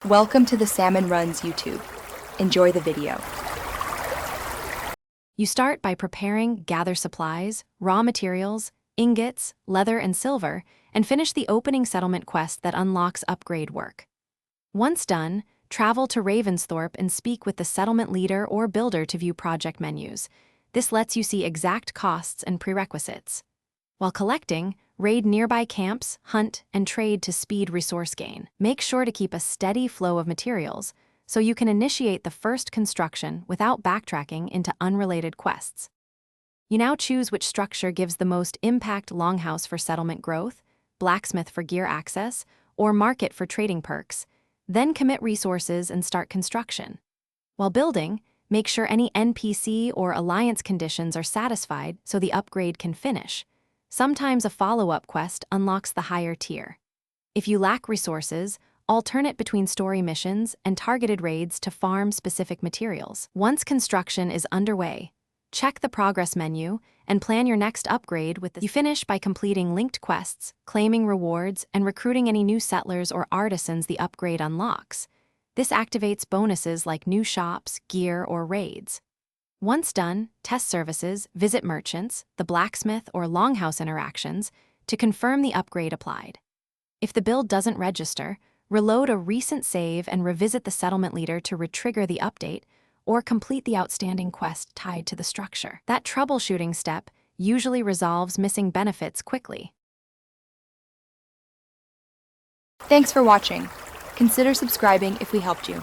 Welcome to the Salmon Runs YouTube. Enjoy the video. You start by gather supplies, raw materials, ingots, leather, and silver, and finish the opening settlement quest that unlocks upgrade work. Once done, travel to Ravensthorpe and speak with the settlement leader or builder to view project menus. This lets you see exact costs and prerequisites. While collecting, raid nearby camps, hunt, and trade to speed resource gain. Make sure to keep a steady flow of materials so you can initiate the first construction without backtracking into unrelated quests. You now choose which structure gives the most impact: longhouse for settlement growth, blacksmith for gear access, or market for trading perks. Then commit resources and start construction. While building, make sure any NPC or alliance conditions are satisfied so the upgrade can finish. Sometimes a follow-up quest unlocks the higher tier. If you lack resources, alternate between story missions and targeted raids to farm specific materials. Once construction is underway, check the progress menu and plan your next upgrade with the. You finish by completing linked quests, claiming rewards, and recruiting any new settlers or artisans the upgrade unlocks. This activates bonuses like new shops, gear, or raids. Once done, test services, visit merchants, the blacksmith, or longhouse interactions to confirm the upgrade applied. If the build doesn't register, reload a recent save and revisit the settlement leader to retrigger the update, or complete the outstanding quest tied to the structure. That troubleshooting step usually resolves missing benefits quickly. Thanks for watching. Consider subscribing if we helped you.